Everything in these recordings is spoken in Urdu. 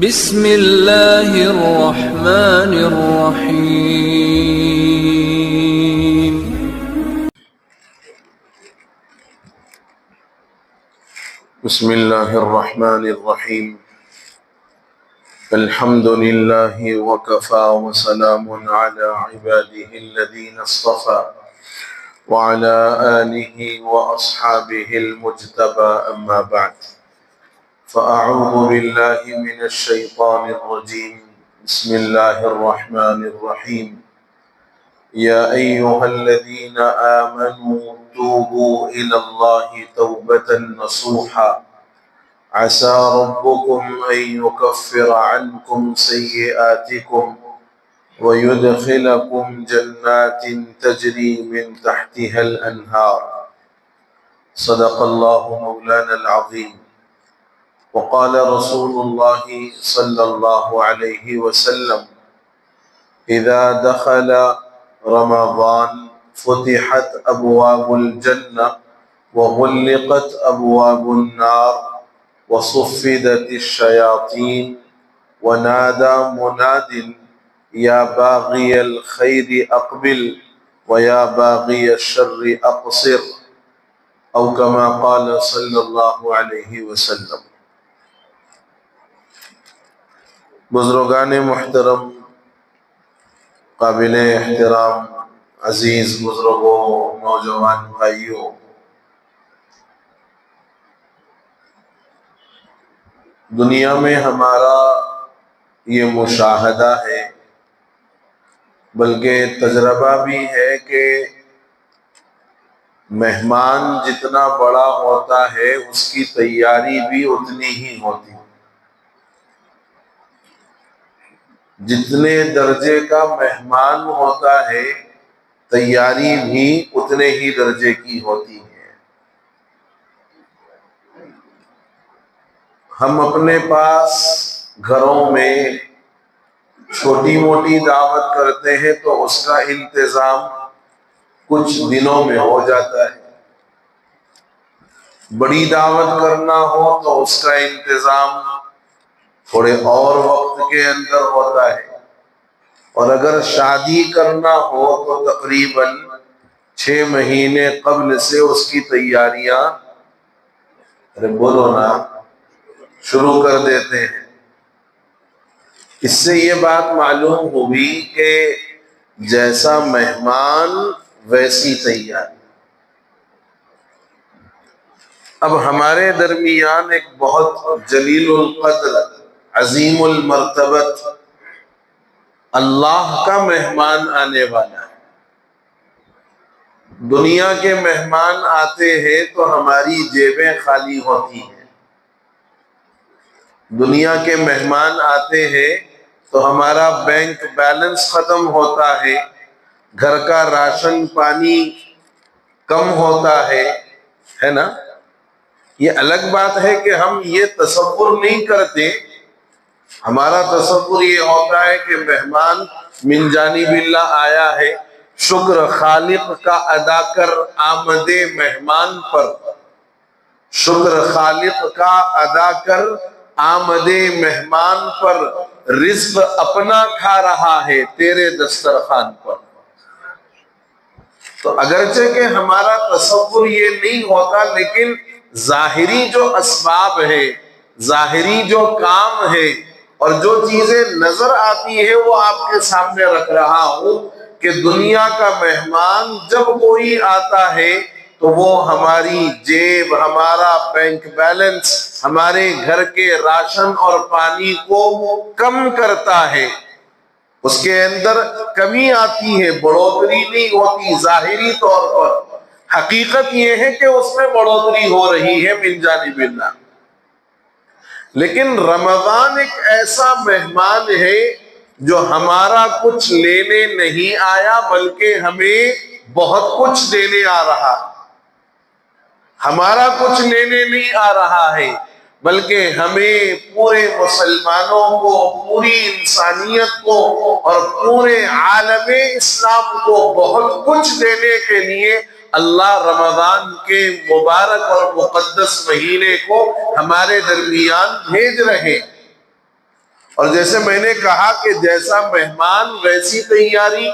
بسم اللہ الرحمن الرحیم۔ بسم اللہ الرحمن الرحیم۔ الحمد للہ وکفى وسلام علی عباده الذین اصطفى وعلى آلہ واصحابہ المجتبى اما بعد فأعوذ باللہ من الشیطان الرجیم۔ بسم اللہ الرحمن الرحیم۔ یا ایہا الذین آمنوا توبوا إلى اللہ توبة نصوحا عسى ربكم أن يكفر عنكم سيئاتكم ويدخلكم جنات تجري من تحتها الأنهار صدق الله مولانا العظيم۔ وقال رسول الله صلى الله عليه وسلم إذا دخل رمضان فتحت أبواب الجنة وغلقت أبواب النار وصفدت الشياطين ونادى مناد يا باغي الخير أقبل ويا باغي الشر أقصر أو كما قال صلى الله عليه وسلم۔ بزرگان محترم، قابل احترام عزیز بزرگوں، نوجوان بھائیوں، دنیا میں ہمارا یہ مشاہدہ ہے، بلکہ تجربہ بھی ہے کہ مہمان جتنا بڑا ہوتا ہے اس کی تیاری بھی اتنی ہی ہوتی ہے۔ جتنے درجے کا مہمان ہوتا ہے تیاری بھی اتنے ہی درجے کی ہوتی ہے۔ ہم اپنے پاس گھروں میں چھوٹی موٹی دعوت کرتے ہیں تو اس کا انتظام کچھ دنوں میں ہو جاتا ہے، بڑی دعوت کرنا ہو تو اس کا انتظام تھوڑے اور وقت کے اندر ہوتا ہے، اور اگر شادی کرنا ہو تو تقریباً 6 مہینے قبل سے اس کی تیاریاں شروع کر دیتے ہیں۔ اس سے یہ بات معلوم ہوئی کہ جیسا مہمان ویسی تیاری۔ اب ہمارے درمیان ایک بہت جلیل القدر، عظیم المرتبت اللہ کا مہمان آنے والا ہے۔ دنیا کے مہمان آتے ہیں تو ہماری جیبیں خالی ہوتی ہیں، دنیا کے مہمان آتے ہیں تو ہمارا بینک بیلنس ختم ہوتا ہے، گھر کا راشن پانی کم ہوتا ہے نا۔ یہ الگ بات ہے کہ ہم یہ تصور نہیں کرتے، ہمارا تصور یہ ہوتا ہے کہ مہمان من جانب اللہ آیا ہے، شکر خالق کا ادا کر آمد مہمان پر، شکر خالق کا ادا کر آمد مہمان پر، رزق اپنا کھا رہا ہے تیرے دسترخوان پر۔ تو اگرچہ کہ ہمارا تصور یہ نہیں ہوتا، لیکن ظاہری جو اسباب ہے، ظاہری جو کام ہے اور جو چیزیں نظر آتی ہے وہ آپ کے سامنے رکھ رہا ہوں کہ دنیا کا مہمان جب کوئی آتا ہے تو وہ ہماری جیب، ہمارا بینک بیلنس، ہمارے گھر کے راشن اور پانی کو کم کرتا ہے، اس کے اندر کمی آتی ہے، بڑھوتری نہیں ہوتی ظاہری طور پر۔ حقیقت یہ ہے کہ اس میں بڑھوتری ہو رہی ہے من جانب اللہ۔ لیکن رمضان ایک ایسا مہمان ہے جو ہمارا کچھ لینے نہیں آیا بلکہ ہمیں بہت کچھ دینے آ رہا ہے۔ ہمارا کچھ لینے نہیں آ رہا ہے بلکہ ہمیں پورے مسلمانوں کو، پوری انسانیت کو اور پورے عالم اسلام کو بہت کچھ دینے کے لیے اللہ رمضان کے مبارک اور مقدس مہینے کو ہمارے درمیان بھیج رہے۔ اور جیسے میں نے کہا کہ جیسا مہمان ویسی تیاری،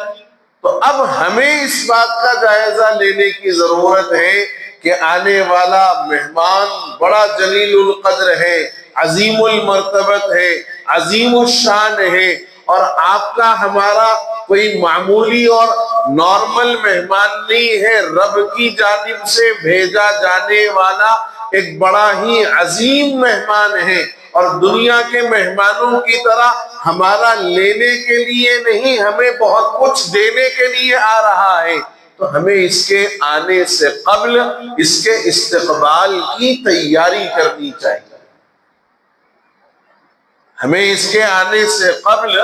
تو اب ہمیں اس بات کا جائزہ لینے کی ضرورت ہے کہ آنے والا مہمان بڑا جلیل القدر ہے، عظیم المرتبت ہے، عظیم الشان ہے، اور آپ کا ہمارا کوئی معمولی اور نارمل مہمان نہیں ہے، رب کی جانب سے بھیجا جانے والا ایک بڑا ہی عظیم مہمان ہے، اور دنیا کے مہمانوں کی طرح ہمارا لینے کے لیے نہیں، ہمیں بہت کچھ دینے کے لیے آ رہا ہے، تو ہمیں اس کے آنے سے قبل اس کے استقبال کی تیاری کرنی چاہیے۔ ہمیں اس کے آنے سے قبل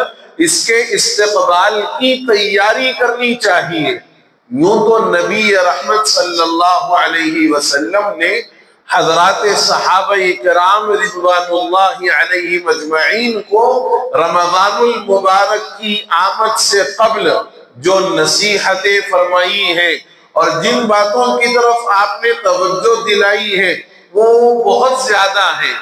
اس کے استقبال کی تیاری کرنی چاہیے۔ یوں تو نبی رحمت صلی اللہ علیہ وسلم نے حضرات صحابہ کرام رضوان اللہ علیہم اجمعین کو رمضان المبارک کی آمد سے قبل جو نصیحتیں فرمائی ہیں اور جن باتوں کی طرف آپ نے توجہ دلائی ہے وہ بہت زیادہ ہیں،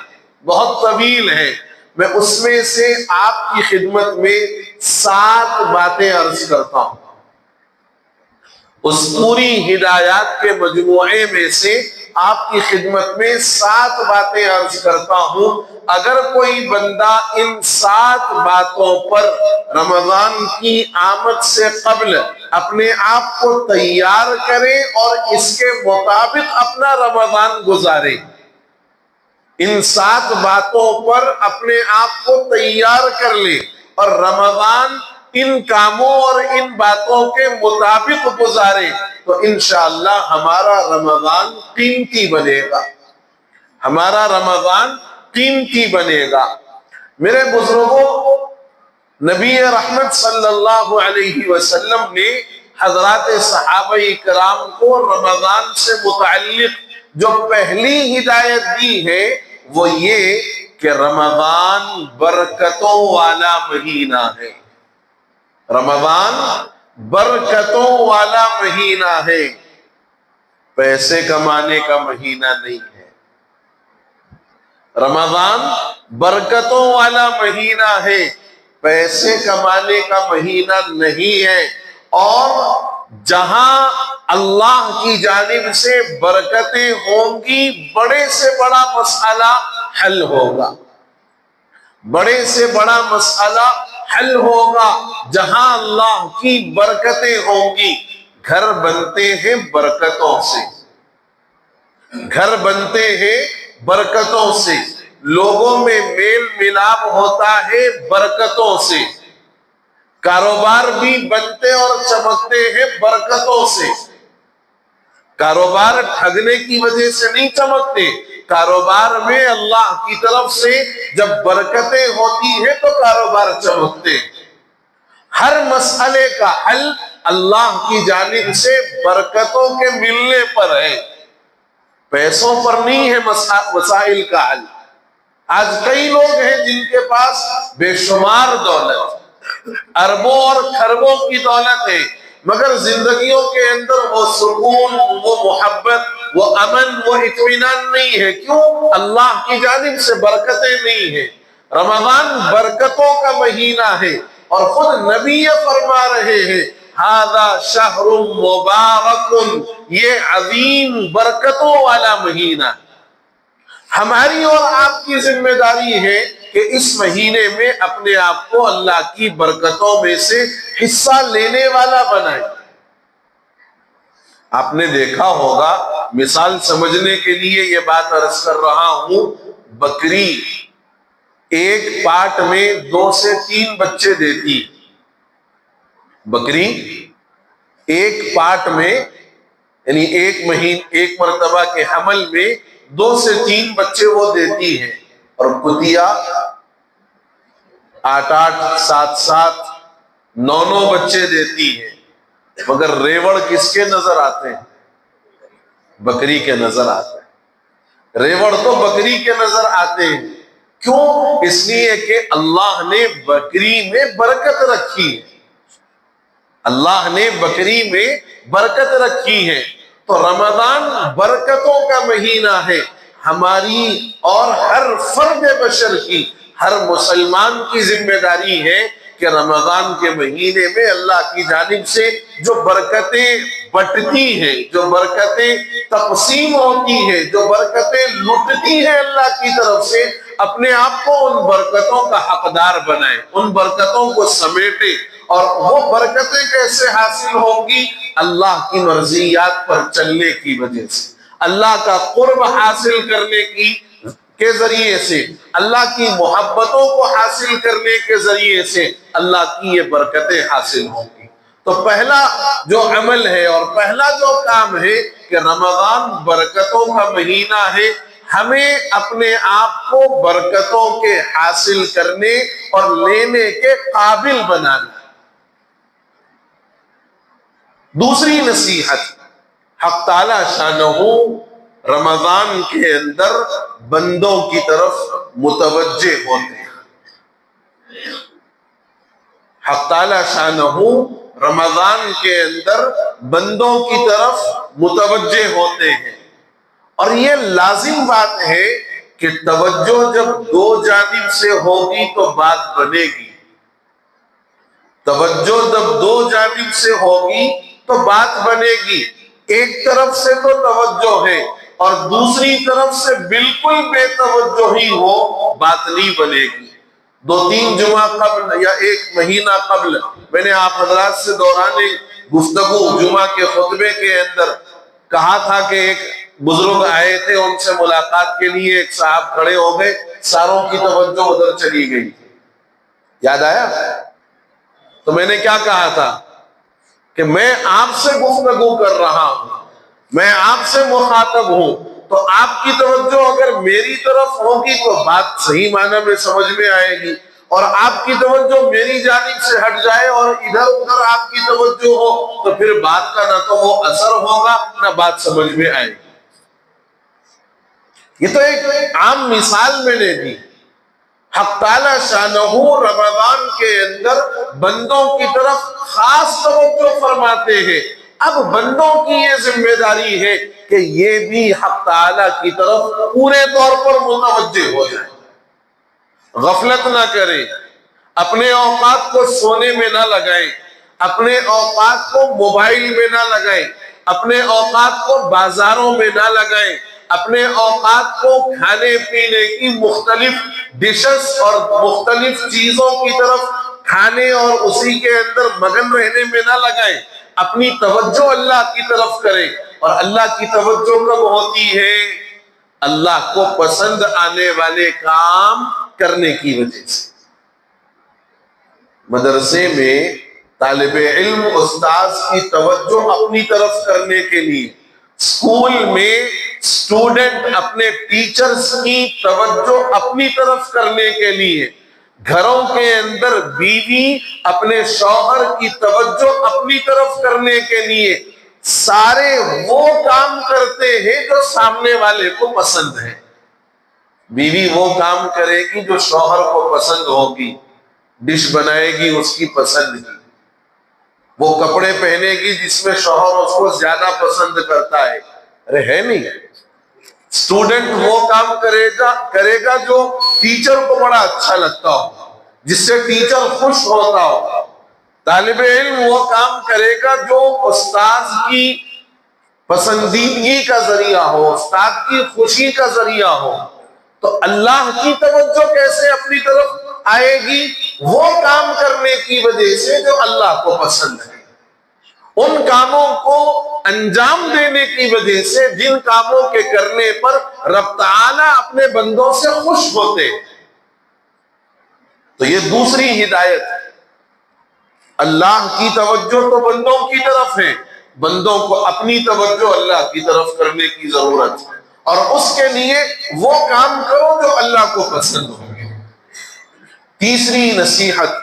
بہت طویل ہیں۔ میں اس میں سے آپ کی خدمت میں 7 باتیں عرض کرتا ہوں۔ اس پوری ہدایات کے مجموعے میں سے آپ کی خدمت میں 7 باتیں عرض کرتا ہوں۔ اگر کوئی بندہ ان 7 باتوں پر رمضان کی آمد سے قبل اپنے آپ کو تیار کرے اور اس کے مطابق اپنا رمضان گزارے، ان 7 باتوں پر اپنے آپ کو تیار کر لے اور رمضان ان کاموں اور ان باتوں کے مطابق گزارے، تو انشاءاللہ ہمارا رمضان قیمتی بنے گا، ہمارا رمضان قیمتی بنے گا۔ میرے بزرگوں، نبی رحمت صلی اللہ علیہ وسلم نے حضرات صحابہ کرام کو رمضان سے متعلق جو پہلی ہدایت دی ہے وہ یہ کہ رمضان برکتوں والا مہینہ ہے، رمضان برکتوں والا مہینہ ہے، پیسے کمانے کا مہینہ نہیں ہے۔ رمضان برکتوں والا مہینہ ہے، پیسے کمانے کا مہینہ نہیں ہے، اور جہاں اللہ کی جانب سے برکتیں ہوں گی بڑے سے بڑا مسئلہ حل ہوگا، بڑے سے بڑا مسئلہ حل ہوگا جہاں اللہ کی برکتیں ہوں گی۔ گھر بنتے ہیں برکتوں سے، گھر بنتے ہیں برکتوں سے، لوگوں میں میل ملاپ ہوتا ہے برکتوں سے، کاروبار بھی بنتے اور چمکتے ہیں برکتوں سے۔ کاروبار ٹھگنے کی وجہ سے نہیں چمکتے، کاروبار میں اللہ کی طرف سے جب برکتیں ہوتی ہیں تو کاروبار چمکتے۔ ہر مسئلے کا حل اللہ کی جانب سے برکتوں کے ملنے پر ہے، پیسوں پر نہیں ہے مسائل کا حل۔ آج کئی لوگ ہیں جن کے پاس بے شمار دولت، اربوں اور کھربوں کی دولت ہے، مگر زندگیوں کے اندر وہ سکون، وہ محبت، وہ امن، وہ اطمینان نہیں ہے۔ کیوں؟ اللہ کی جانب سے برکتیں نہیں ہیں۔ رمضان برکتوں کا مہینہ ہے، اور خود نبی یہ فرما رہے ہیں ھذا شہر مبارک، یہ عظیم برکتوں والا مہینہ۔ ہماری اور آپ کی ذمہ داری ہے کہ اس مہینے میں اپنے آپ کو اللہ کی برکتوں میں سے حصہ لینے والا بنائیں۔ آپ نے دیکھا ہوگا، مثال سمجھنے کے لیے یہ بات عرض کر رہا ہوں، بکری ایک پاٹ میں 2 سے 3 بچے دیتی، بکری ایک پاٹ میں یعنی ایک مرتبہ کے حمل میں 2 سے 3 بچے وہ دیتی ہے، اور کتیا 8 7 7 9 بچے دیتی ہے، مگر ریوڑ کس کے نظر آتے ہیں؟ بکری کے نظر آتے ہیں۔ ریوڑ تو بکری کے نظر آتے ہیں۔ کیوں؟ اس لیے کہ اللہ نے بکری میں برکت رکھی ہے، اللہ نے بکری میں برکت رکھی ہے۔ تو رمضان برکتوں کا مہینہ ہے، ہماری اور ہر فرد بشر کی، ہر مسلمان کی ذمہ داری ہے کہ رمضان کے مہینے میں اللہ کی جانب سے جو برکتیں بٹتی ہیں، جو برکتیں تقسیم ہوتی ہیں، جو برکتیں لٹتی ہیں اللہ کی طرف سے، اپنے آپ کو ان برکتوں کا حقدار بنائیں، ان برکتوں کو سمیٹے۔ اور وہ برکتیں کیسے حاصل ہوں گی؟ اللہ کی مرضیات پر چلنے کی وجہ سے، اللہ کا قرب حاصل کرنے کے ذریعے سے، اللہ کی محبتوں کو حاصل کرنے کے ذریعے سے اللہ کی یہ برکتیں حاصل ہوں گی۔ تو پہلا جو عمل ہے اور پہلا جو کام ہے کہ رمضان برکتوں کا مہینہ ہے، ہمیں اپنے آپ کو برکتوں کے حاصل کرنے اور لینے کے قابل بنانا۔ دوسری نصیحت، حق تعالی شانہ رمضان کے اندر بندوں کی طرف متوجہ ہوتے ہیں۔ حق تعالی شانہ رمضان کے اندر بندوں کی طرف متوجہ ہوتے ہیں، اور یہ لازم بات ہے کہ توجہ جب دو جانب سے ہوگی تو بات بنے گی۔ توجہ جب دو جانب سے ہوگی تو بات بنے گی۔ ایک طرف سے تو توجہ ہے اور دوسری طرف سے بالکل بے توجہی ہو، بات نہیں بنے گی۔ 2-3 جمعہ قبل یا 1 مہینہ قبل میں نے آپ حضرات سے دوران گفتگو جمعہ کے خطبے کے اندر کہا تھا کہ ایک بزرگ آئے تھے، ان سے ملاقات کے لیے ایک صاحب کھڑے ہو گئے، ساروں کی توجہ ادھر چلی گئی۔ یاد آیا؟ تو میں نے کیا کہا تھا کہ میں آپ سے گفتگو کر رہا ہوں، میں آپ سے مخاطب ہوں، تو آپ کی توجہ اگر میری طرف ہوگی تو بات صحیح معنی میں سمجھ میں آئے گی، اور آپ کی توجہ میری جانب سے ہٹ جائے اور ادھر ادھر آپ کی توجہ ہو تو پھر بات کا نہ تو وہ اثر ہوگا نہ بات سمجھ میں آئے گی۔ یہ تو ایک عام مثال میں نے دی۔ حق تعالی شانہ رمضان کے اندر بندوں کی طرف خاص توجہ فرماتے ہیں۔ اب بندوں کی یہ ذمہ داری ہے کہ یہ بھی حق تعالی کی طرف پورے طور پر متوجہ ہو جائیں، غفلت نہ کریں، اپنے اوقات کو سونے میں نہ لگائیں، اپنے اوقات کو موبائل میں نہ لگائیں، اپنے اوقات کو بازاروں میں نہ لگائیں، اپنے اوقات کو کھانے پینے کی مختلف ڈشز اور مختلف چیزوں کی طرف کھانے اور اسی کے اندر مگن رہنے میں نہ لگائیں، اپنی توجہ اللہ کی طرف کریں۔ اور اللہ کی توجہ کب ہوتی ہے؟ اللہ کو پسند آنے والے کام کرنے کی وجہ سے۔ مدرسے میں طالب علم استاذ کی توجہ اپنی طرف کرنے کے لیے، اسکول میں اسٹوڈنٹ اپنے ٹیچرز کی توجہ اپنی طرف کرنے کے لیے، گھروں کے اندر بیوی اپنے شوہر کی توجہ اپنی طرف کرنے کے لیے سارے وہ کام کرتے ہیں جو سامنے والے کو پسند ہے۔ بیوی وہ کام کرے گی جو شوہر کو پسند ہوگی، ڈش بنائے گی اس کی پسند کی، وہ کپڑے پہنے گی جس میں شوہر اس کو زیادہ پسند کرتا ہے۔ ارے ہے نہیں، اسٹوڈنٹ وہ کام کرے گا جو ٹیچر کو بڑا اچھا لگتا ہو، جس سے ٹیچر خوش ہوتا ہو۔ طالب علم وہ کام کرے گا جو استاذ کی پسندیدگی کا ذریعہ ہو، استاد کی خوشی کا ذریعہ ہو۔ تو اللہ کی توجہ کیسے اپنی طرف آئے گی؟ وہ کام کرنے کی وجہ سے جو اللہ کو پسند ہے، ان کاموں کو انجام دینے کی وجہ سے جن کاموں کے کرنے پر رب تعالیٰ اپنے بندوں سے خوش ہوتے۔ تو یہ دوسری ہدایت ہے۔ اللہ کی توجہ تو بندوں کی طرف ہے، بندوں کو اپنی توجہ اللہ کی طرف کرنے کی ضرورت ہے، اور اس کے لیے وہ کام کرو جو اللہ کو پسند ہو۔ تیسری نصیحت،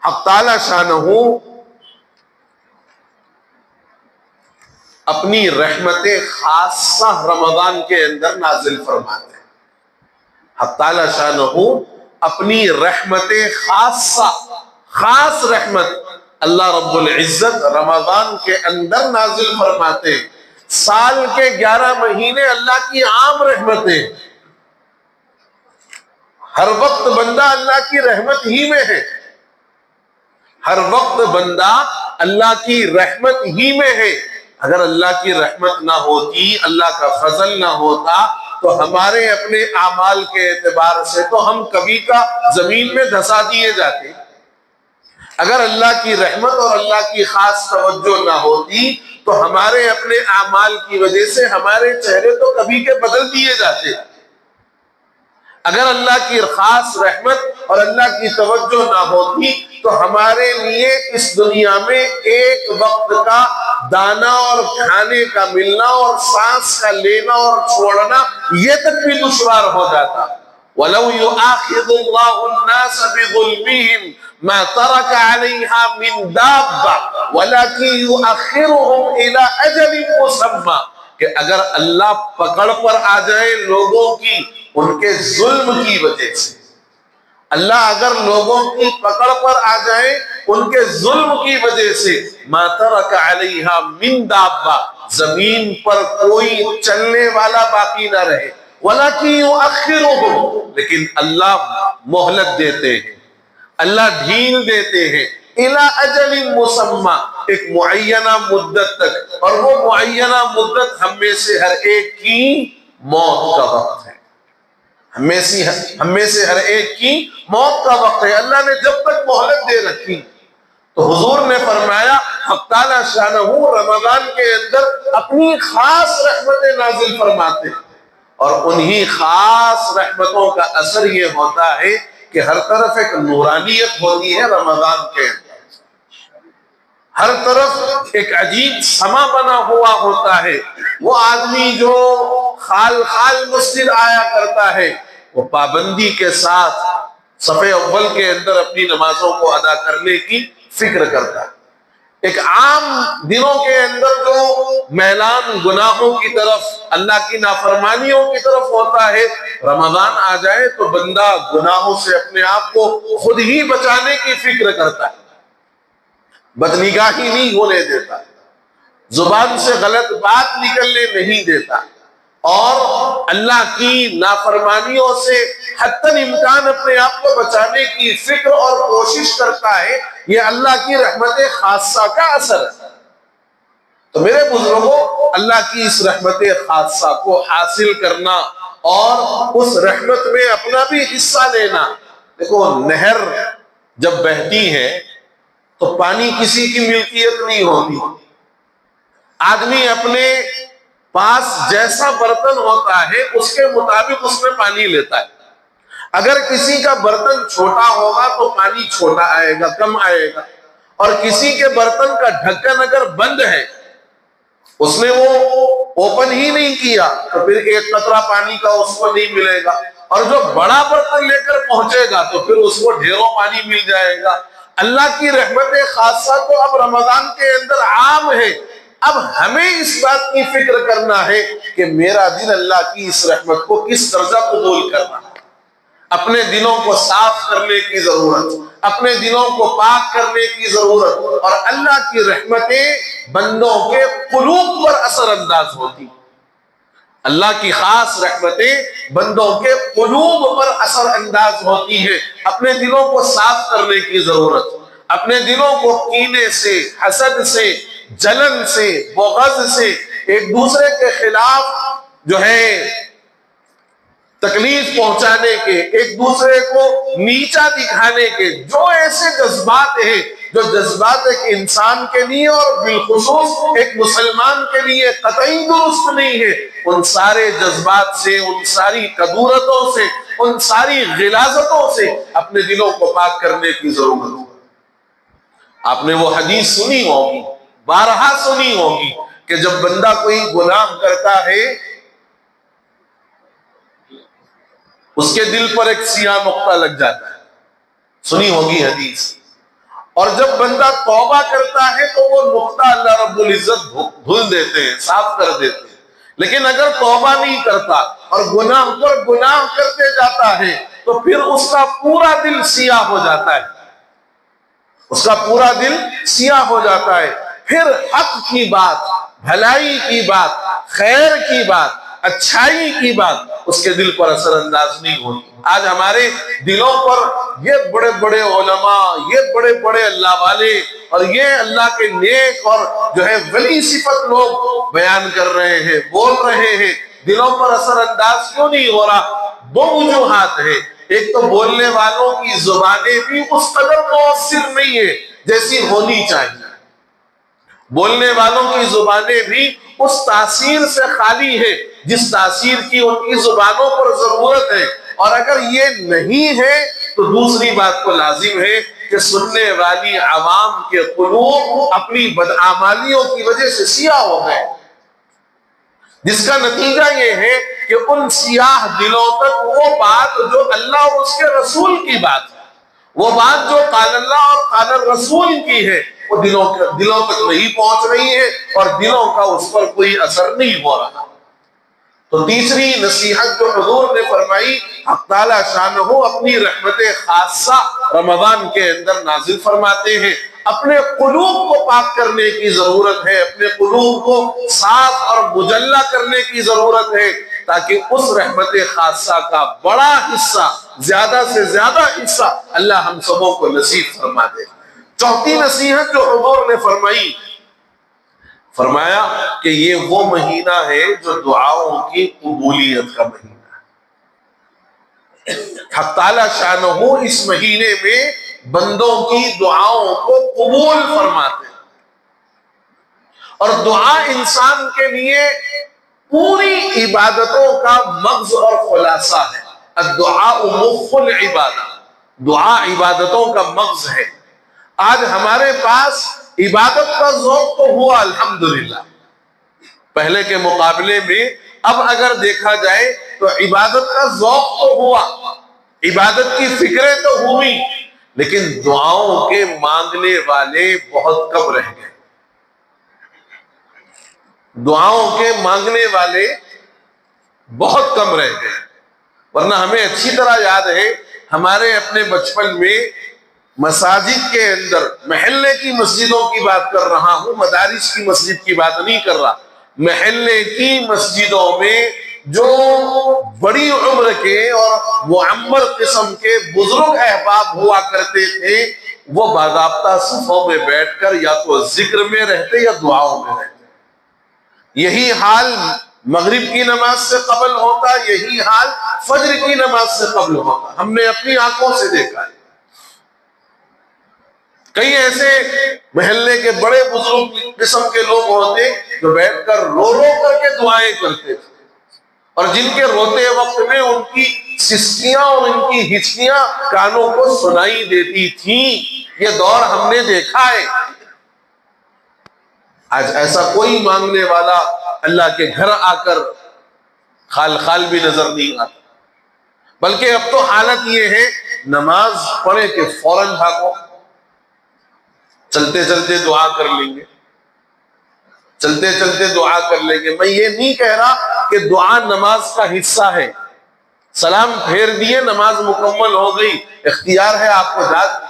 حق تعالی شانہ اپنی رحمت خاصہ رمضان کے اندر نازل فرماتے ہیں۔ حق تعالی شانہ اپنی رحمت خاصہ، خاص رحمت اللہ رب العزت رمضان کے اندر نازل فرماتے ہیں۔ سال کے 11 مہینے اللہ کی عام رحمتیں، ہر وقت بندہ اللہ کی رحمت ہی میں ہے، ہر وقت بندہ اللہ کی رحمت ہی میں ہے۔ اگر اللہ کی رحمت نہ ہوتی، اللہ کا فضل نہ ہوتا، تو ہمارے اپنے اعمال کے اعتبار سے تو ہم کبھی کا زمین میں دھسا دیے جاتے۔ اگر اللہ کی رحمت اور اللہ کی خاص توجہ نہ ہوتی تو ہمارے اپنے اعمال کی وجہ سے ہمارے چہرے تو کبھی کے بدل دیے جاتے۔ اگر اللہ کی خاص رحمت اور اللہ کی توجہ نہ ہوتی تو ہمارے لیے اس دنیا میں ایک وقت کا دانا اور کھانے کا ملنا اور سانس کا لینا اور چھوڑنا یہ تک بھی دشوار ہو جاتا۔ وَلَوْ يُؤَاخِذُ اللَّهُ النَّاسَ بِظُلْمِهِمْ مَا تَرَكَ عَلَيْهَا مِنْ دَابَّةٍ وَلَكِنْ يُؤَخِّرُهُمْ إِلَىٰ أَجَلٍ مُّسَمًّى، کہ اگر اللہ پکڑ پر آ جائے لوگوں کی ان کے ظلم کی وجہ سے، اللہ اگر لوگوں کی پکڑ پر آ جائے ان کے ظلم کی وجہ سے، مَا تَرَكَ عَلَيْهَا مِنْ دَابَّةٍ، زمین پر کوئی چلنے والا باقی نہ رہے، وَلَكِنْ يُؤَخِّرُهُمْ، لیکن اللہ مہلت دیتے ہیں، اللہ ڈھیل دیتے ہیں، اِلَىٰ أَجَلٍ مُّسَمًّى، ایک معینہ مدت تک، اور وہ معینہ مدت ہم میں سے ہر ایک کی موت کا وقت ہے، ہم میں سے ہر ایک کی موت کا وقت ہے۔ اللہ نے جب تک مہلت دے رکھی تو حضور نے فرمایا حق تعالی شانہ رمضان کے اندر اپنی خاص رحمتیں نازل فرماتے ہیں، اور انہی خاص رحمتوں کا اثر یہ ہوتا ہے کہ ہر طرف ایک نورانیت ہوتی ہے رمضان کے اندر، ہر طرف ایک عجیب سما بنا ہوا ہوتا ہے۔ وہ آدمی جو خال خال مسجد آیا کرتا ہے وہ پابندی کے ساتھ صف اول کے اندر اپنی نمازوں کو ادا کرنے کی فکر کرتا ہے۔ ایک عام دنوں کے اندر جو میلان گناہوں کی طرف، اللہ کی نافرمانیوں کی طرف ہوتا ہے، رمضان آ جائے تو بندہ گناہوں سے اپنے آپ کو خود ہی بچانے کی فکر کرتا ہے، بدنگاہی نہیں ہونے دیتا، زبان سے غلط بات نکلنے نہیں دیتا، اور اللہ کی نافرمانیوں سے حتی امکان اپنے آپ کو بچانے کی فکر اور کوشش کرتا ہے۔ یہ اللہ کی رحمت خاصہ کا اثر ہے۔ تو میرے بزرگوں، اللہ کی اس رحمت خاصہ کو حاصل کرنا اور اس رحمت میں اپنا بھی حصہ لینا، دیکھو نہر جب بہتی ہے تو پانی کسی کی ملکیت نہیں ہوتی، آدمی اپنے پاس جیسا برتن ہوتا ہے اس کے مطابق اس میں پانی لیتا ہے۔ اگر کسی کا برتن چھوٹا ہوگا تو پانی چھوٹا آئے گا، کم آئے گا، اور کسی کے برتن کا ڈھکن اگر بند ہے، اس نے وہ اوپن ہی نہیں کیا، تو پھر ایک قطرہ پانی کا اس کو نہیں ملے گا، اور جو بڑا برتن لے کر پہنچے گا تو پھر اس کو ڈھیروں پانی مل جائے گا۔ اللہ کی رحمت خاصہ تو اب رمضان کے اندر عام ہے۔ اب ہمیں اس بات کی فکر کرنا ہے کہ میرا دل اللہ کی اس رحمت کو کس درجہ قبول کرنا ہے، اپنے دلوں کو صاف کرنے کی ضرورت، اپنے دلوں کو پاک کرنے کی ضرورت، اور اللہ کی رحمتیں بندوں کے قلوب پر اثر انداز ہوتی، اللہ کی خاص رحمتیں بندوں کے قلوب پر اثر انداز ہوتی ہے۔ اپنے دلوں کو صاف کرنے کی ضرورت، اپنے دلوں کو کینے سے، حسد سے، جلن سے، بغض سے، ایک دوسرے کے خلاف جو ہے تکلیف پہنچانے کے، ایک دوسرے کو نیچا دکھانے کے، جو ایسے جذبات ہیں جو جذبات ایک انسان کے لیے اور بالخصوص ایک مسلمان کے لیے قطعی درست نہیں ہے، ان سارے جذبات سے، ان ساری کدورتوں سے، ان ساری غلاظتوں سے اپنے دلوں کو پاک کرنے کی ضرورت ہے۔ آپ نے وہ حدیث سنی ہوگی، بارہا سنی ہوگی، کہ جب بندہ کوئی گناہ کرتا ہے اس کے دل پر ایک سیاہ نقطہ لگ جاتا ہے، سنی ہوگی حدیث، اور جب بندہ توبہ کرتا ہے تو وہ نقطہ اللہ رب العزت دھل دیتے ہیں، صاف کر دیتے ہیں۔ لیکن اگر توبہ نہیں کرتا اور گناہ پر گناہ کرتے جاتا ہے تو پھر اس کا پورا دل سیاہ ہو جاتا ہے، اس کا پورا دل سیاہ ہو جاتا ہے۔ پھر حق کی بات، بھلائی کی بات، خیر کی بات، اچھائی کی بات اس کے دل پر اثر انداز نہیں ہوتی۔ آج ہمارے دلوں پر یہ بڑے بڑے علماء، یہ بڑے بڑے اللہ والے اور یہ اللہ کے نیک اور جو ہے ولی صفت لوگ بیان کر رہے ہیں، بول رہے ہیں، دلوں پر اثر انداز کیوں نہیں ہو رہا؟ دو وجوہات ہیں۔ ایک تو بولنے والوں کی زبانیں بھی اس قدر مؤثر نہیں ہے جیسی ہونی چاہیے، بولنے والوں کی زبانیں بھی اس تاثیر سے خالی ہے جس تاثیر کی ان کی زبانوں پر ضرورت ہے، اور اگر یہ نہیں ہے تو دوسری بات کو لازم ہے کہ سننے والی عوام کے قلوب اپنی بدعمالیوں کی وجہ سے سیاہ ہو گئے، جس کا نتیجہ یہ ہے کہ ان سیاہ دلوں تک وہ بات جو اللہ اور اس کے رسول کی بات ہے، وہ بات جو قال اللہ اور قال الرسول کی ہے، وہ دلوں تک نہیں پہنچ رہی ہے اور دلوں کا اس پر کوئی اثر نہیں ہو رہا۔ تو تیسری نصیحت جو حضور نے فرمائی، حق تعالی شانہ اپنی رحمت خاصہ رمضان کے اندر نازل فرماتے ہیں۔ اپنے قلوب کو پاک کرنے کی ضرورت ہے، اپنے قلوب کو صاف اور مجلہ کرنے کی ضرورت ہے، تاکہ اس رحمت خاصہ کا بڑا حصہ، زیادہ سے زیادہ حصہ اللہ ہم سبوں کو نصیب فرما دے۔ چوتھی نصیحت جو حضور نے فرمائی، فرمایا کہ یہ وہ مہینہ ہے جو دعاؤں کی قبولیت کا مہینہ ہے۔ حق تعالی شانہ اس مہینے میں بندوں کی دعاؤں کو قبول فرماتے ہیں، اور دعا انسان کے لیے پوری عبادتوں کا مغز اور خلاصہ ہے۔ الدعاء مخ العبادہ، دعا عبادتوں کا مغز ہے۔ آج ہمارے پاس عبادت کا ذوق تو ہوا الحمدللہ، پہلے کے مقابلے میں اب اگر دیکھا جائے تو عبادت کا ذوق تو ہوا، عبادت کی فکریں تو ہوئی، لیکن دعاؤں کے مانگنے والے بہت کم رہ گئے۔ دعاؤں کے مانگنے والے بہت کم رہ گئے، ورنہ ہمیں اچھی طرح یاد ہے ہمارے اپنے بچپن میں مساجد کے اندر، محلے کی مسجدوں کی بات کر رہا ہوں، مدارس کی مسجد کی بات نہیں کر رہا، محلے کی مسجدوں میں جو بڑی عمر کے اور معمر قسم کے بزرگ احباب ہوا کرتے تھے، وہ باضابطہ صفوں میں بیٹھ کر یا تو ذکر میں رہتے یا دعاؤں میں رہتے۔ یہی حال مغرب کی نماز سے قبل ہوتا، یہی حال فجر کی نماز سے قبل ہوتا، ہم نے اپنی آنکھوں سے دیکھا ہے۔ کئی ایسے محلے کے بڑے بزرگ قسم کے لوگ ہوتے جو بیٹھ کر رو رو کر کے دعائیں کرتے تھے، اور جن کے روتے وقت میں ان کی سسکیاں اور ان کی ہچکیاں کانوں کو سنائی دیتی تھیں۔ یہ دور ہم نے دیکھا ہے۔ آج ایسا کوئی مانگنے والا اللہ کے گھر آ کر خال خال بھی نظر نہیں آتا، بلکہ اب تو حالت یہ ہے نماز پڑھے کہ فوراً بھاگو، چلتے چلتے دعا کر لیں گے، چلتے چلتے دعا کر لیں گے۔ میں یہ نہیں کہہ رہا کہ دعا نماز کا حصہ ہے، سلام پھیر دیے نماز مکمل ہو گئی، اختیار ہے آپ کو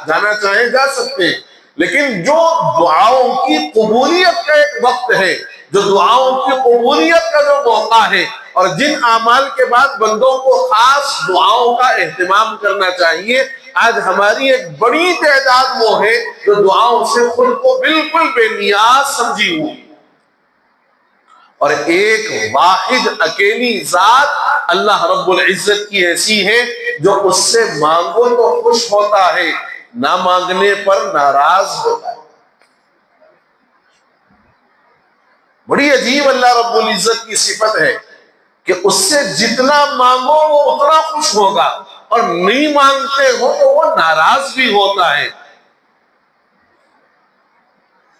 جانا چاہیں جا سکتے ہیں، لیکن جو دعاؤں کی قبولیت کا ایک وقت ہے، جو دعاؤں کی قبولیت کا جو موقع ہے، اور جن اعمال کے بعد بندوں کو خاص دعاؤں کا اہتمام کرنا چاہیے، آج ہماری ایک بڑی تعداد وہ ہے جو دعاؤں سے خود کو بالکل بے نیاز سمجھی ہوئی، اور ایک واحد اکیلی ذات اللہ رب العزت کی ایسی ہے جو اس سے مانگو تو خوش ہوتا ہے، نہ مانگنے پر ناراض ہوتا ہے۔ بڑی عجیب اللہ رب العزت کی صفت ہے کہ اس سے جتنا مانگو وہ اتنا خوش ہوگا، اور نہیں مانگتے ہو تو وہ ناراض بھی ہوتا ہے۔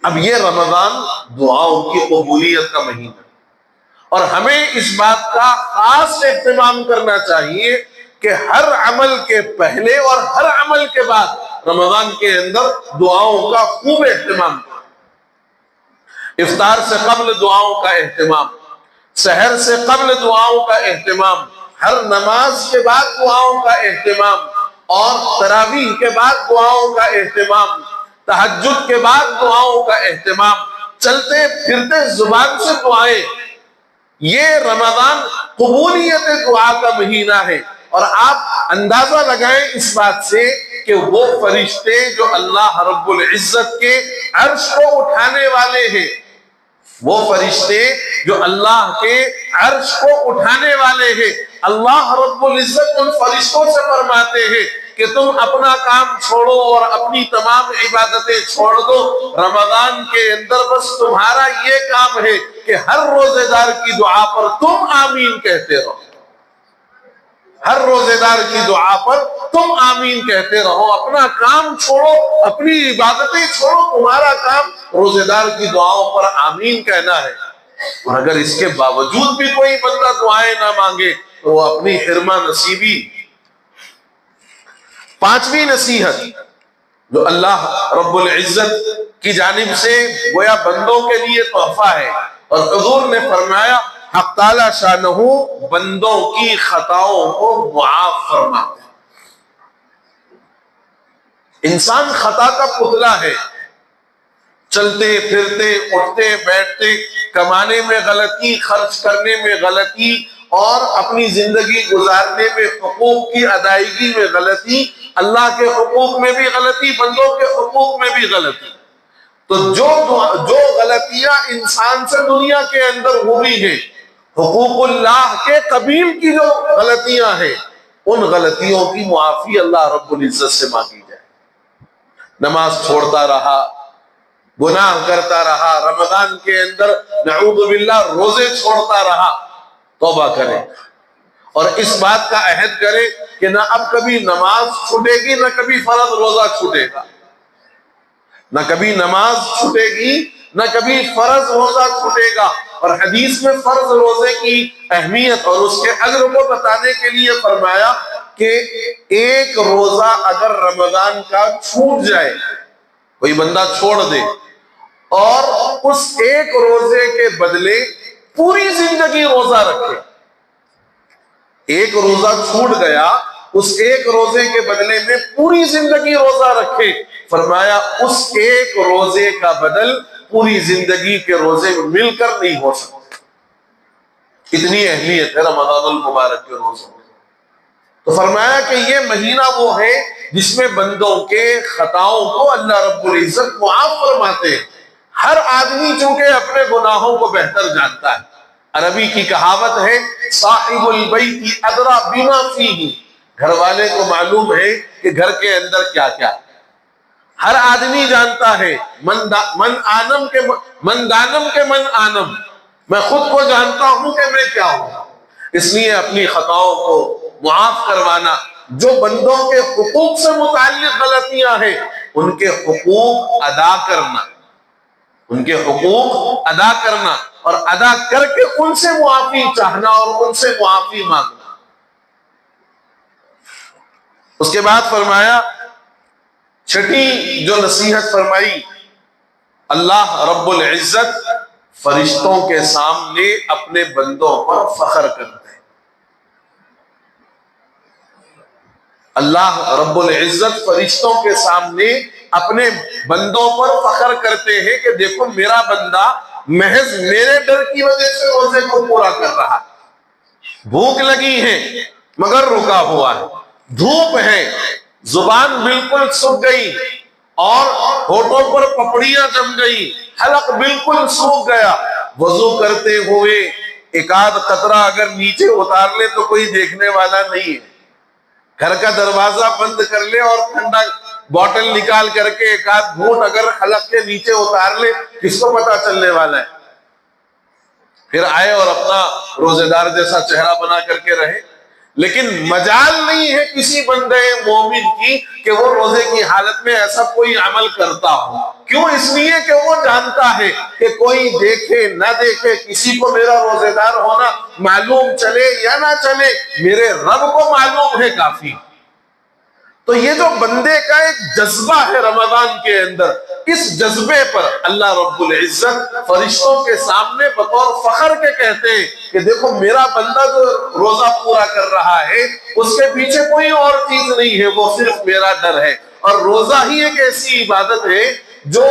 اب یہ رمضان دعاؤں کی قبولیت کا مہینہ، اور ہمیں اس بات کا خاص اہتمام کرنا چاہیے کہ ہر عمل کے پہلے اور ہر عمل کے بعد رمضان کے اندر دعاؤں کا خوب اہتمام کریں۔ افطار سے قبل دعاؤں کا اہتمام، سحر سے قبل دعاؤں کا اہتمام، ہر نماز کے بعد دعاؤں کا اہتمام، اور تراویح کے بعد دعاؤں کا اہتمام، تہجد کے بعد دعاؤں کا اہتمام، چلتے پھرتے زبان سے دعائیں، یہ رمضان قبولیت دعا کا مہینہ ہے، اور آپ اندازہ لگائیں اس بات سے کہ وہ فرشتے جو اللہ رب العزت کے عرش کو اٹھانے والے ہیں، وہ فرشتے جو اللہ کے عرش کو اٹھانے والے ہیں، اللہ رب العزت ان فرشتوں سے فرماتے ہیں کہ تم اپنا کام چھوڑو اور اپنی تمام عبادتیں چھوڑ دو، رمضان کے اندر بس تمہارا یہ کام ہے کہ ہر روزے دار کی دعا پر تم آمین کہتے رہو، ہر روزے دار کی دعا پر تم آمین کہتے رہو، اپنا کام چھوڑو، اپنی عبادتیں چھوڑو، تمہارا کام روزے دار کی دعاؤں پر آمین کہنا ہے۔ اور اگر اس کے باوجود بھی کوئی بندہ دعائیں نہ مانگے تو وہ اپنی حرمہ نصیبی۔ پانچویں نصیحت جو اللہ رب العزت کی جانب سے گویا بندوں کے لیے تحفہ ہے، اور حضور نے فرمایا حق تعالی شانہ بندوں کی خطاؤں کو معاف فرماتے ہیں۔ انسان خطا کا پتلا ہے، چلتے پھرتے اٹھتے بیٹھتے کمانے میں غلطی، خرچ کرنے میں غلطی، اور اپنی زندگی گزارنے میں حقوق کی ادائیگی میں غلطی، اللہ کے حقوق میں بھی غلطی، بندوں کے حقوق میں بھی غلطی۔ تو جو غلطیاں انسان سے دنیا کے اندر ہوئی ہیں، حقوق اللہ کے قبیل کی جو غلطیاں ہیں، ان غلطیوں کی معافی اللہ رب العزت سے مانگی جائے۔ نماز چھوڑتا رہا، گناہ کرتا رہا، رمضان کے اندر نعوذ باللہ روزے چھوڑتا رہا، توبہ کرے اور اس بات کا عہد کرے کہ نہ اب کبھی نماز چھوٹے گی، نہ کبھی فرض روزہ چھوٹے گا، نہ کبھی نماز چھوٹے گی، نہ کبھی فرض روزہ چھوٹے گا۔ اور حدیث میں فرض روزے کی اہمیت اور اس کے اجر کو بتانے کے لیے فرمایا کہ ایک روزہ اگر رمضان کا چھوٹ جائے، کوئی بندہ چھوڑ دے، اور اس ایک روزے کے بدلے پوری زندگی روزہ رکھے، ایک روزہ چھوٹ گیا، اس ایک روزے کے بدلے میں پوری زندگی روزہ رکھے، فرمایا اس ایک روزے کا بدل پوری زندگی کے روزے مل کر نہیں ہو سکتے۔ اتنی اہمیت ہے رمضان المبارک کے روزوں میں۔ تو فرمایا کہ یہ مہینہ وہ ہے جس میں بندوں کے خطاؤں کو اللہ رب العزت معاف فرماتے ہیں۔ ہر آدمی چونکہ اپنے گناہوں کو بہتر جانتا ہے، عربی کی کہاوت ہے صاحب البیت ادری بما فیہ، گھر والے کو معلوم ہے کہ گھر کے اندر کیا کیا ہے۔ ہر آدمی جانتا ہے من دانم کے من آنم، میں خود کو جانتا ہوں کہ میں کیا ہوں، اس لیے اپنی خطاؤں کو معاف کروانا، جو بندوں کے حقوق سے متعلق غلطیاں ہیں ان کے حقوق ادا کرنا، ان کے حقوق ادا کرنا، اور ادا کر کے ان سے معافی چاہنا اور ان سے معافی مانگنا۔ اس کے بعد فرمایا چھٹی جو نصیحت فرمائی، اللہ رب العزت فرشتوں کے سامنے اپنے بندوں پر فخر کرتے ہیں۔ اللہ رب العزت فرشتوں کے سامنے اپنے بندوں پر فخر کرتے ہیں کہ دیکھو میرا بندہ محض میرے ڈر کی وجہ سے روزے کو پورا کر رہا ہے، بھوک لگی ہے مگر رکا ہوا ہے، دھوپ ہے، زبان بالکل سوکھ گئی اور ہونٹوں پر پپڑیاں جم گئی، حلق بالکل سوکھ گیا، وضو کرتے ہوئے ایک آدھ قطرہ اگر نیچے اتار لے تو کوئی دیکھنے والا نہیں ہے، گھر کا دروازہ بند کر لے اور ٹھنڈا بوٹل نکال کر کے ایک آدھ گھونٹ اگر حلق کے نیچے اتار لے کس کو پتا چلنے والا ہے، پھر آئے اور اپنا روزے دار جیسا چہرہ بنا کر کے رہے۔ لیکن مجال نہیں ہے کسی بندے مومن کی کہ وہ روزے کی حالت میں ایسا کوئی عمل کرتا ہو، کیوں؟ اس لیے کہ وہ جانتا ہے کہ کوئی دیکھے نہ دیکھے، کسی کو میرا روزے دار ہونا معلوم چلے یا نہ چلے، میرے رب کو معلوم ہے کافی۔ تو یہ جو بندے کا ایک جذبہ ہے رمضان کے اندر، اس جذبے پر اللہ رب العزت فرشتوں کے سامنے بطور فخر کے کہتے ہیں کہ دیکھو میرا بندہ جو روزہ پورا کر رہا ہے اس کے پیچھے کوئی اور چیز نہیں ہے، وہ صرف میرا ڈر ہے۔ اور روزہ ہی ایک ایسی عبادت ہے جو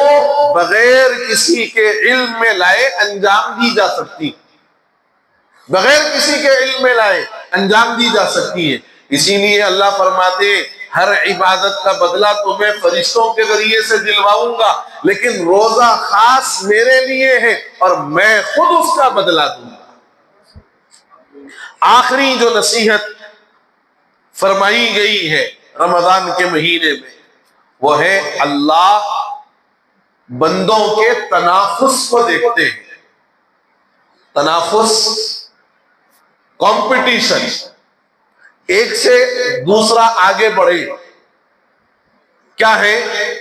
بغیر کسی کے علم میں لائے انجام دی جا سکتی۔ بغیر کسی کے علم میں لائے انجام دی جا سکتی ہے۔ اسی لیے اللہ فرماتے ہر عبادت کا بدلہ تمہیں فرشتوں کے ذریعے سے دلواؤں گا، لیکن روزہ خاص میرے لیے ہے اور میں خود اس کا بدلہ دوں گا۔ آخری جو نصیحت فرمائی گئی ہے رمضان کے مہینے میں وہ ہے اللہ بندوں کے تنافس کو دیکھتے ہیں۔ تنافس، کمپٹیشن، ایک سے دوسرا آگے بڑھے، کیا ہے؟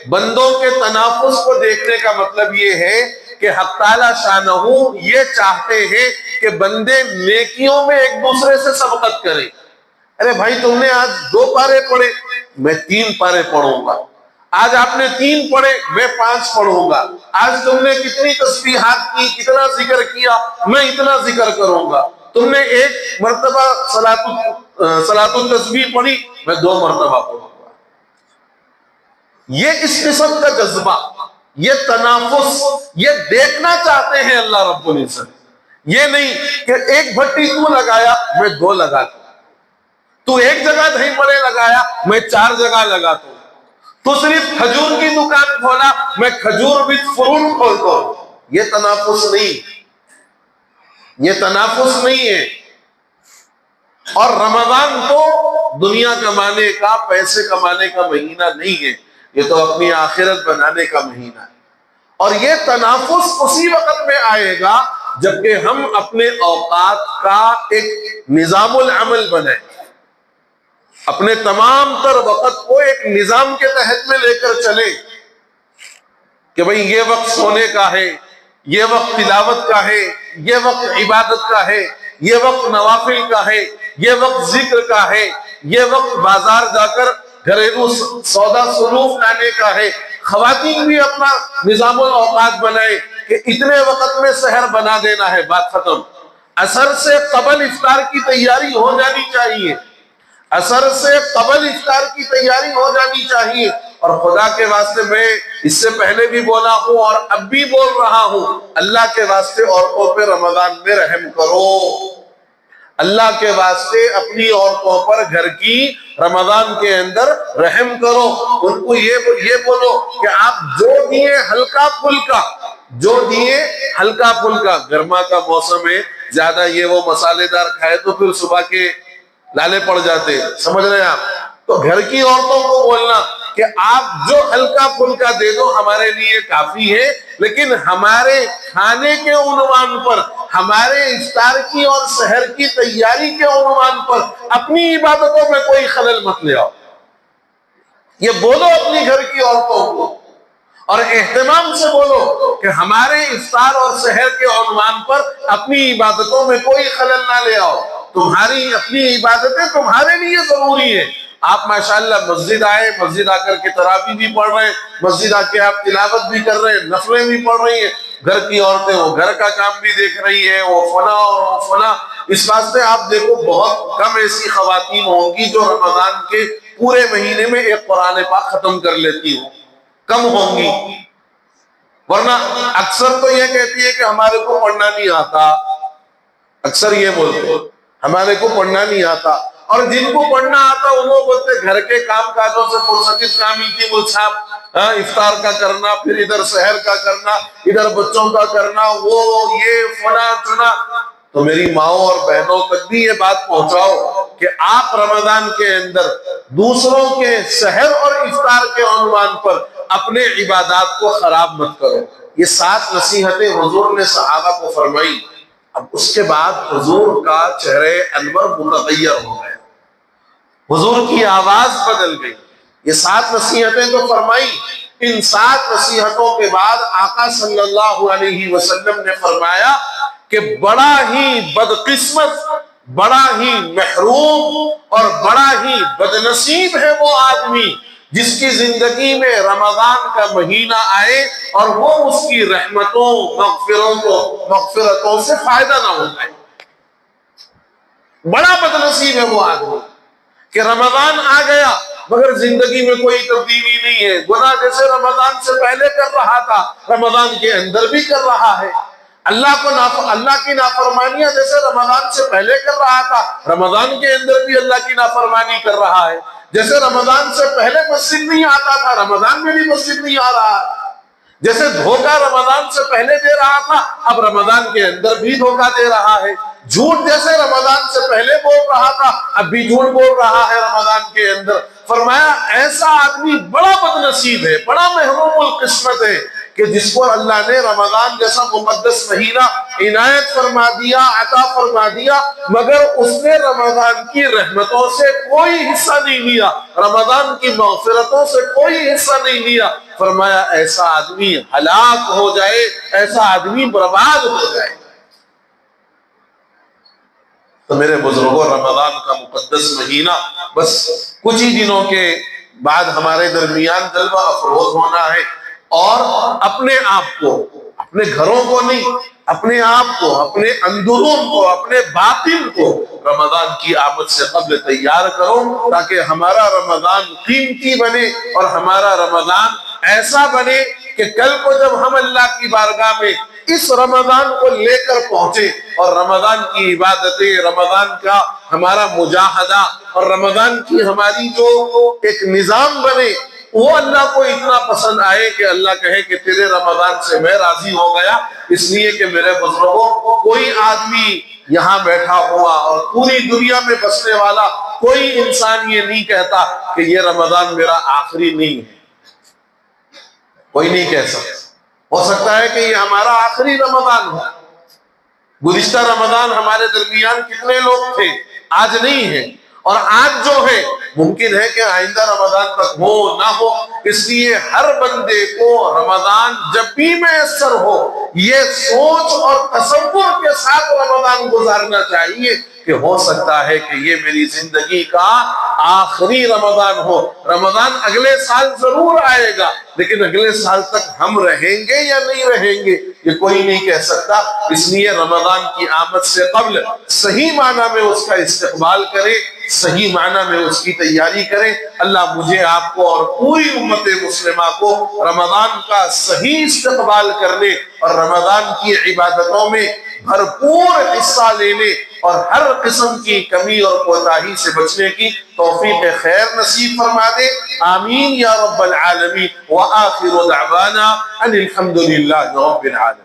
بندوں کے تنافس کو دیکھنے کا مطلب یہ ہے کہ حق تعالی شانہ یہ چاہتے ہیں کہ بندے نیکیوں میں ایک دوسرے سے سبقت کریں۔ ارے بھائی تم نے آج 2 پارے پڑھے، میں 3 پارے پڑھوں گا۔ آج آپ نے 3 پڑھے، میں 5 پڑھوں گا۔ آج تم نے کتنی تسبیحات کی، کتنا ذکر کیا، میں اتنا ذکر کروں گا۔ تم نے 1 مرتبہ صلاۃ التسبیح پڑھی، میں 2 مرتبہ پڑھوں گا۔ یہ اس قسم کا جذبہ، یہ تنافس، یہ دیکھنا چاہتے ہیں اللہ رب العزت۔ یہ نہیں کہ 1 بھٹی تو لگایا، میں 2 لگاتا ہوں۔ تو 1 جگہ دہی بڑے لگایا، میں 4 جگہ لگاتا ہوں۔ تو صرف کھجور کی دکان کھولا، میں کھجور وتھ فروٹ کھولتا ہوں۔ یہ تنافس نہیں، یہ تنافس نہیں ہے۔ اور رمضان تو دنیا کمانے کا، پیسے کمانے کا مہینہ نہیں ہے، یہ تو اپنی آخرت بنانے کا مہینہ ہے۔ اور یہ تنافس اسی وقت میں آئے گا جبکہ ہم اپنے اوقات کا ایک نظام العمل بنائیں، اپنے تمام تر وقت کو ایک نظام کے تحت میں لے کر چلے کہ بھئی یہ وقت سونے کا ہے، یہ وقت تلاوت کا ہے، یہ وقت عبادت کا ہے، یہ وقت نوافل کا ہے، یہ وقت ذکر کا ہے، یہ وقت بازار جا کر گھریلو سودا سلوک لانے کا ہے۔ خواتین بھی اپنا نظام الاوقات بنائے کہ اتنے وقت میں سحر بنا دینا ہے، بات ختم۔ عصر سے قبل افطار کی تیاری ہو جانی چاہیے، عصر سے قبل افطار کی تیاری ہو جانی چاہیے۔ اور خدا کے واسطے میں اس سے پہلے بھی بولا ہوں اور اب بھی بول رہا ہوں، اللہ کے واسطے عورتوں پہ رمضان میں رحم کرو، اللہ کے واسطے اپنی عورتوں پر گھر کی رمضان کے اندر رحم کرو۔ ان کو یہ بولو کہ آپ جو دیے ہلکا پھلکا، جو دیے ہلکا پھلکا، گرما کا موسم ہے، زیادہ یہ وہ مسالے دار کھائے تو پھر صبح کے لالے پڑ جاتے، سمجھ رہے ہیں آپ؟ تو گھر کی عورتوں کو بولنا کہ آپ جو ہلکا پھلکا دے دو ہمارے لیے کافی ہے، لیکن ہمارے کھانے کے عنوان پر، ہمارے افطار کی اور سحر کی تیاری کے عنوان پر اپنی عبادتوں میں کوئی خلل مت لے آؤ۔ یہ بولو اپنی گھر کی عورتوں کو، اور اہتمام سے بولو کہ ہمارے افطار اور سحر کے عنوان پر اپنی عبادتوں میں کوئی خلل نہ لے آؤ۔ تمہاری اپنی عبادتیں تمہارے لیے ضروری ہے۔ آپ ماشاءاللہ مسجد آئے، مسجد آ کر کے تراویح بھی پڑھ رہے ہیں، مسجد آ کے آپ تلاوت بھی کر رہے ہیں، نفلیں بھی پڑھ رہی ہیں۔ گھر کی عورتیں وہ گھر کا کام بھی دیکھ رہی ہیں، وہ فنا اور وہ فنا۔ اس واسطے آپ دیکھو بہت کم ایسی خواتین ہوں گی جو رمضان کے پورے مہینے میں ایک قرآن پاک ختم کر لیتی ہوں، کم ہوں گی۔ ورنہ اکثر تو یہ کہتی ہے کہ ہمارے کو پڑھنا نہیں آتا، اکثر یہ بولتے ہمارے کو پڑھنا نہیں آتا۔ اور جن کو پڑھنا آتا انہوں بولتے گھر کے کام کاجوں سے فرصت کام ملتی، مل صاحب افطار کا کرنا، پھر ادھر سحر کا کرنا، ادھر بچوں کا کرنا، وہ یہ فنا چنا۔ تو میری ماؤں اور بہنوں تک بھی یہ بات پہنچاؤ کہ آپ رمضان کے اندر دوسروں کے سحر اور افطار کے عنوان پر اپنے عبادات کو خراب مت کرو۔ یہ 7 نصیحتیں حضور نے صحابہ کو فرمائی۔ اب اس کے بعد حضور کا چہرے انور متغیر ہو گئے، حضور کی آواز بدل گئی۔ یہ 7 نصیحتیں تو فرمائی، ان 7 نصیحتوں کے بعد آقا صلی اللہ علیہ وسلم نے فرمایا کہ بڑا ہی بدقسمت، بڑا ہی محروم اور بڑا ہی بدنصیب ہے وہ آدمی جس کی زندگی میں رمضان کا مہینہ آئے اور وہ اس کی رحمتوں، مغفرتوں سے فائدہ نہ اٹھائے۔ بڑا بدنصیب ہے وہ آدمی کہ رمضان آ گیا مگر زندگی میں کوئی تبدیلی نہیں ہے، گناہ جیسے رمضان سے پہلے کر رہا تھا رمضان کے اندر بھی کر رہا ہے۔ اللہ کی نافرمانیاں جیسے رمضان سے پہلے کر رہا تھا، رمضان کے اندر بھی اللہ کی نافرمانی کر رہا ہے۔ جیسے رمضان سے پہلے مسجد نہیں آتا تھا، رمضان میں بھی مسجد نہیں آ رہا ہے۔ جیسے دھوکہ رمضان سے پہلے دے رہا تھا، اب رمضان کے اندر بھی دھوکہ دے رہا ہے۔ جھوٹ جیسے رمضان سے پہلے بول رہا تھا، اب بھی جھوٹ بول رہا ہے رمضان کے اندر۔ فرمایا ایسا آدمی بڑا بدنصیب ہے، بڑا محروم القسمت ہے کہ جس کو اللہ نے رمضان جیسا مقدس مہینہ عنایت فرما دیا، عطا فرما دیا، مگر اس نے رمضان کی رحمتوں سے کوئی حصہ نہیں لیا، رمضان کی مغفرتوں سے کوئی حصہ نہیں لیا۔ فرمایا ایسا آدمی ہلاک ہو جائے، ایسا آدمی برباد ہو جائے۔ تو میرے بزرگوں، رمضان کا مقدس مہینہ بس کچھ ہی دنوں کے بعد ہمارے درمیان جلوہ افروز ہونا ہے، اور اپنے آپ کو، اپنے گھروں کو نہیں، اپنے آپ کو، اپنے اندرون کو، اپنے باطن کو رمضان کی آمد سے قبل تیار کرو، تاکہ ہمارا رمضان قیمتی بنے اور ہمارا رمضان ایسا بنے کہ کل کو جب ہم اللہ کی بارگاہ میں اس رمضان کو لے کر پہنچے اور رمضان کی عبادتیں، رمضان کا ہمارا مجاہدہ اور رمضان کی ہماری جو ایک نظام بنے، وہ اللہ کو اتنا پسند آئے کہ اللہ کہے کہ تیرے رمضان سے میں راضی ہو گیا۔ اس لیے کہ میرے بزرگوں، کوئی آدمی یہاں بیٹھا ہوا اور پوری دنیا میں بسنے والا کوئی انسان یہ نہیں کہتا کہ یہ رمضان میرا آخری نہیں ہے، کوئی نہیں کہہ سکتا۔ ہو سکتا ہے کہ یہ ہمارا آخری رمضان ہو۔ گزشتہ رمضان ہمارے درمیان کتنے لوگ تھے، آج نہیں ہے، اور آج جو ہے ممکن ہے کہ آئندہ رمضان تک ہو نہ ہو۔ اس لیے ہر بندے کو رمضان جب بھی میسر ہو، یہ سوچ اور تصور کے ساتھ رمضان گزارنا چاہیے کہ ہو سکتا ہے کہ یہ میری زندگی کا آخری رمضان ہو۔ رمضان اگلے سال ضرور آئے گا، لیکن اگلے سال تک ہم رہیں گے یا نہیں رہیں گے یہ کوئی نہیں کہہ سکتا۔ اس لیے رمضان کی آمد سے قبل صحیح معنی میں اس کا استقبال کریں، صحیح معنی میں اس کی تیاری کریں۔ اللہ مجھے، آپ کو اور پوری امت مسلمہ کو رمضان کا صحیح استقبال کرنے اور رمضان کی عبادتوں میں بھرپور حصہ لینے اور ہر قسم کی کمی اور کوتاہی سے بچنے کی توفیق خیر نصیب فرما دے۔ آمین یا رب العالمین۔ وآخر دعوانا ان الحمد للہ رب العالمین۔